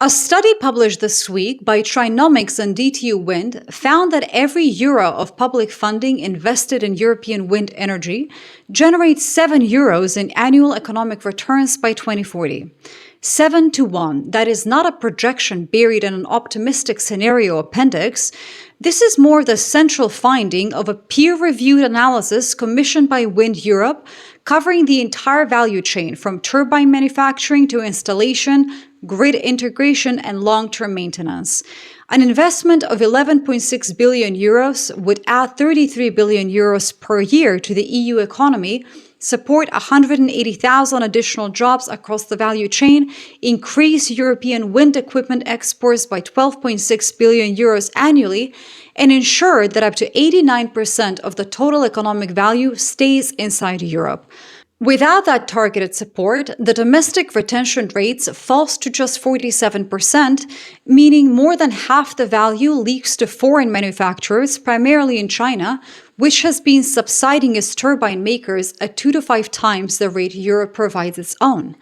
A study published this week by Trinomics and DTU Wind found that every euro of public funding invested in European wind energy generates 7 euros in annual economic returns by 2040. 7 to 1. That is not a projection buried in an optimistic scenario appendix. This is more the central finding of a peer-reviewed analysis commissioned by Wind Europe, covering the entire value chain from turbine manufacturing to installation, grid integration, and long-term maintenance. An investment of 11.6 billion euros would add 33 billion euros per year to the EU economy, support 180,000 additional jobs across the value chain, increase European wind equipment exports by 12.6 billion euros annually, and ensure that up to 89% of the total economic value stays inside Europe. Without that targeted support, the domestic retention rates falls to just 47%, meaning more than half the value leaks to foreign manufacturers, primarily in China, which has been subsiding its turbine makers at 2 to 5 times the rate Europe provides its own.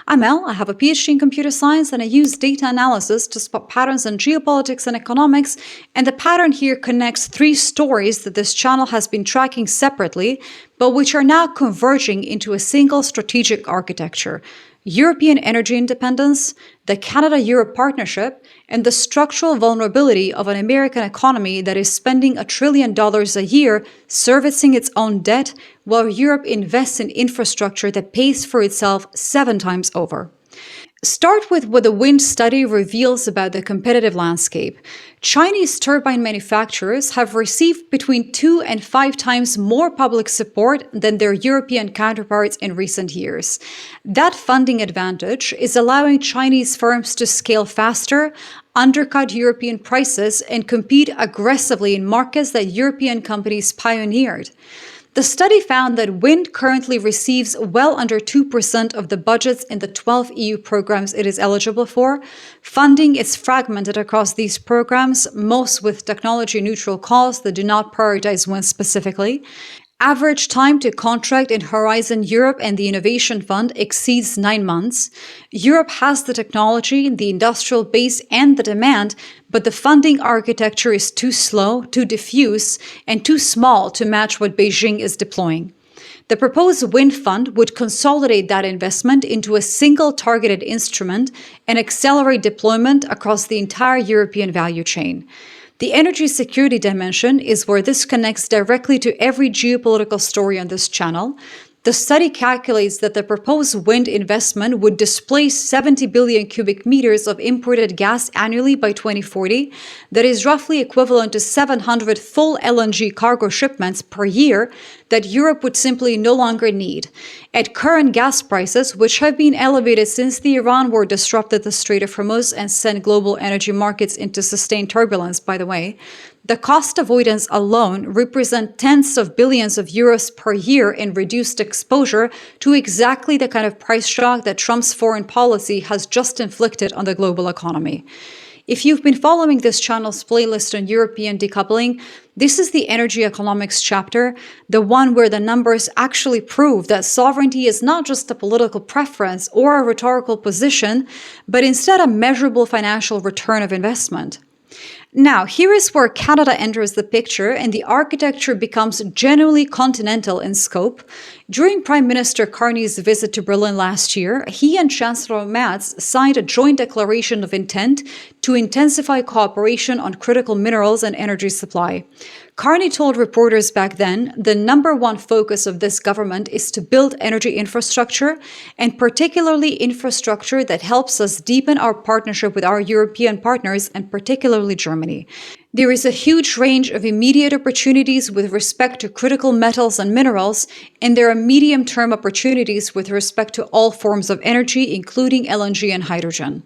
I'm Elle, I have a PhD in computer science, and I use data analysis to spot patterns in geopolitics and economics, and the pattern here connects 3 stories that this channel has been tracking separately, but which are now converging into a single strategic architecture: European energy independence, the Canada-Europe partnership, and the structural vulnerability of an American economy that is spending $1 trillion a year servicing its own debt, while Europe invests in infrastructure that pays for itself 7 times over. Start with what the Wind study reveals about the competitive landscape. Chinese turbine manufacturers have received between 2 and 5 times more public support than their European counterparts in recent years. That funding advantage is allowing Chinese firms to scale faster, undercut European prices, and compete aggressively in markets that European companies pioneered. The study found that wind currently receives well under 2% of the budgets in the 12 EU programs it is eligible for. Funding is fragmented across these programs, most with technology-neutral calls that do not prioritize wind specifically. Average time to contract in Horizon Europe and the Innovation Fund exceeds 9 months. Europe has the technology, the industrial base, and the demand, but the funding architecture is too slow, too diffuse, and too small to match what Beijing is deploying. The proposed wind fund would consolidate that investment into a single targeted instrument and accelerate deployment across the entire European value chain. The energy security dimension is where this connects directly to every geopolitical story on this channel. The study calculates that the proposed wind investment would displace 70 billion cubic meters of imported gas annually by 2040. That is roughly equivalent to 700 full LNG cargo shipments per year that Europe would simply no longer need. At current gas prices, which have been elevated since the Iran war disrupted the Strait of Hormuz and sent global energy markets into sustained turbulence, by the way, the cost avoidance alone represents tens of billions of euros per year in reduced exposure to exactly the kind of price shock that Trump's foreign policy has just inflicted on the global economy. If you've been following this channel's playlist on European decoupling, this is the energy economics chapter, the one where the numbers actually prove that sovereignty is not just a political preference or a rhetorical position, but instead a measurable financial return of investment. Now, here is where Canada enters the picture and the architecture becomes genuinely continental in scope. During Prime Minister Carney's visit to Berlin last year, he and Chancellor Merz signed a joint declaration of intent to intensify cooperation on critical minerals and energy supply. Carney told reporters back then the number one focus of this government is to build energy infrastructure, and particularly infrastructure that helps us deepen our partnership with our European partners, and particularly Germany. There is a huge range of immediate opportunities with respect to critical metals and minerals, and there are medium-term opportunities with respect to all forms of energy, including LNG and hydrogen.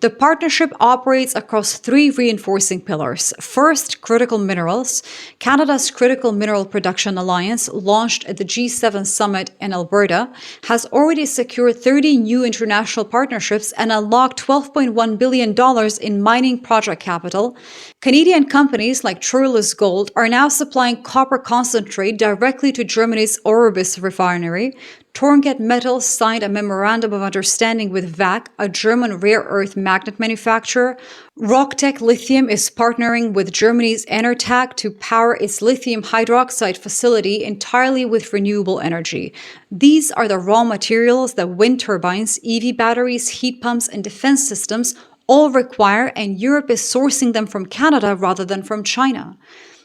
The partnership operates across 3 reinforcing pillars. First, critical minerals. Canada's Critical Mineral Production Alliance, launched at the G7 summit in Alberta, has already secured 30 new international partnerships and unlocked $12.1 billion in mining project capital. Canadian companies like Troilus Gold are now supplying copper concentrate directly to Germany's Orbis refinery. Tornget Metals signed a memorandum of understanding with VAC, a German rare earth magnet manufacturer. Rocktech Lithium is partnering with Germany's Enertag to power its lithium hydroxide facility entirely with renewable energy. These are the raw materials that wind turbines, EV batteries, heat pumps, and defense systems all require, and Europe is sourcing them from Canada rather than from China.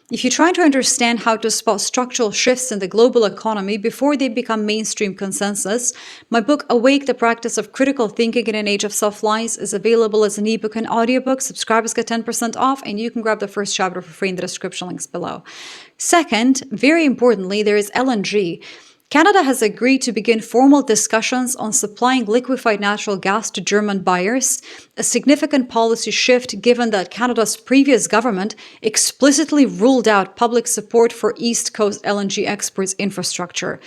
If you're trying to understand how to spot structural shifts in the global economy before they become mainstream consensus, my book, Awake, the Practice of Critical Thinking in an Age of Self-Lies, is available as an ebook and audiobook. Subscribers get 10% off, and you can grab the first chapter for free in the description links below. Second, very importantly, there is LNG. Canada has agreed to begin formal discussions on supplying liquefied natural gas to German buyers, a significant policy shift given that Canada's previous government explicitly ruled out public support for East Coast LNG exports infrastructure.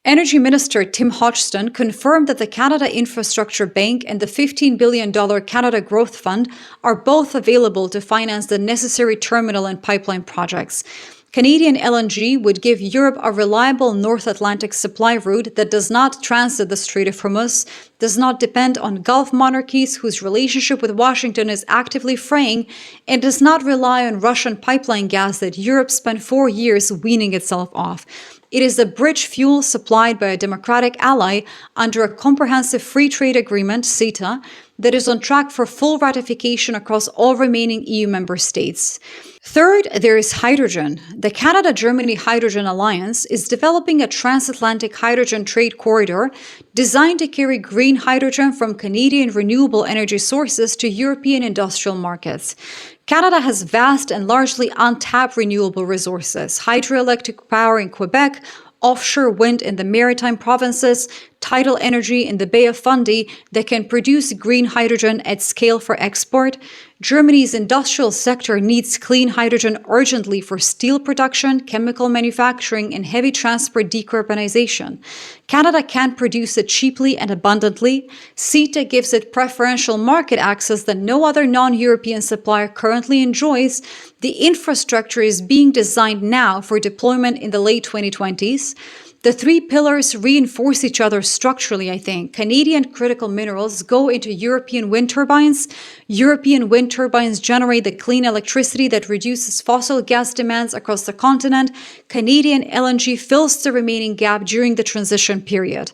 Energy Minister Tim Hodgson confirmed that the Canada Infrastructure Bank and the $15 billion Canada Growth Fund are both available to finance the necessary terminal and pipeline projects. Canadian LNG would give Europe a reliable North Atlantic supply route that does not transit the Strait of Hormuz, does not depend on Gulf monarchies whose relationship with Washington is actively fraying, and does not rely on Russian pipeline gas that Europe spent 4 years weaning itself off. It is a bridge fuel supplied by a democratic ally under a comprehensive free trade agreement, CETA, that is on track for full ratification across all remaining EU member states. Third, there is hydrogen. The Canada-Germany Hydrogen Alliance is developing a transatlantic hydrogen trade corridor designed to carry green hydrogen from Canadian renewable energy sources to European industrial markets. Canada has vast and largely untapped renewable resources, hydroelectric power in Quebec, offshore wind in the maritime provinces, tidal energy in the Bay of Fundy that can produce green hydrogen at scale for export. Germany's industrial sector needs clean hydrogen urgently for steel production, chemical manufacturing, and heavy transport decarbonization. Canada can produce it cheaply and abundantly. CETA gives it preferential market access that no other non-European supplier currently enjoys. The infrastructure is being designed now for deployment in the late 2020s. The three pillars reinforce each other structurally, I think. Canadian critical minerals go into European wind turbines. European wind turbines generate the clean electricity that reduces fossil gas demands across the continent. Canadian LNG fills the remaining gap during the transition period.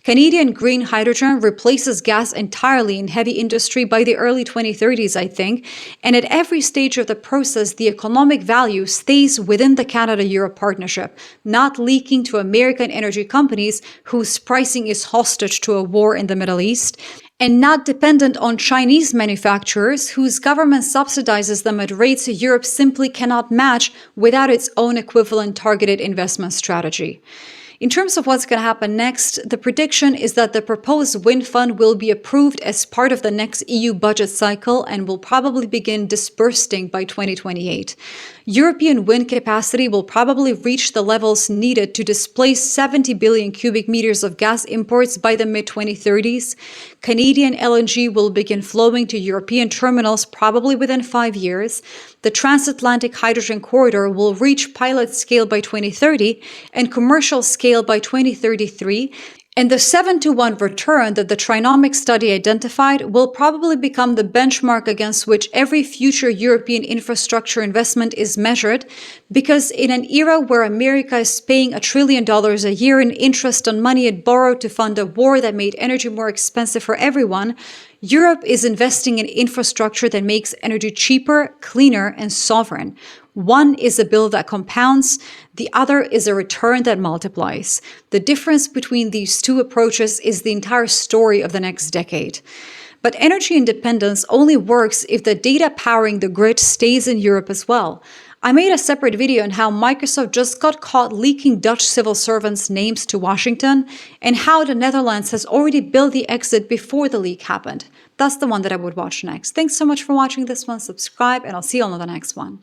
Canadian green hydrogen replaces gas entirely in heavy industry by the early 2030s, I think, and at every stage of the process, the economic value stays within the Canada-Europe partnership, not leaking to American energy companies whose pricing is hostage to a war in the Middle East, and not dependent on Chinese manufacturers whose government subsidizes them at rates Europe simply cannot match without its own equivalent targeted investment strategy. In terms of what's going to happen next, the prediction is that the proposed wind fund will be approved as part of the next EU budget cycle and will probably begin disbursing by 2028. European wind capacity will probably reach the levels needed to displace 70 billion cubic meters of gas imports by the mid-2030s. Canadian LNG will begin flowing to European terminals probably within 5 years. The transatlantic hydrogen corridor will reach pilot scale by 2030 and commercial scale by 2033. And the 7-to-1 return that the Trinomics study identified will probably become the benchmark against which every future European infrastructure investment is measured, because in an era where America is paying $1 trillion a year in interest on money it borrowed to fund a war that made energy more expensive for everyone, Europe is investing in infrastructure that makes energy cheaper, cleaner, and sovereign. One is a bill that compounds, the other is a return that multiplies. The difference between these two approaches is the entire story of the next decade. But energy independence only works if the data powering the grid stays in Europe as well. I made a separate video on how Microsoft just got caught leaking Dutch civil servants' names to Washington, and how the Netherlands has already built the exit before the leak happened. That's the one that I would watch next. Thanks so much for watching this one. Subscribe, and I'll see you on the next one.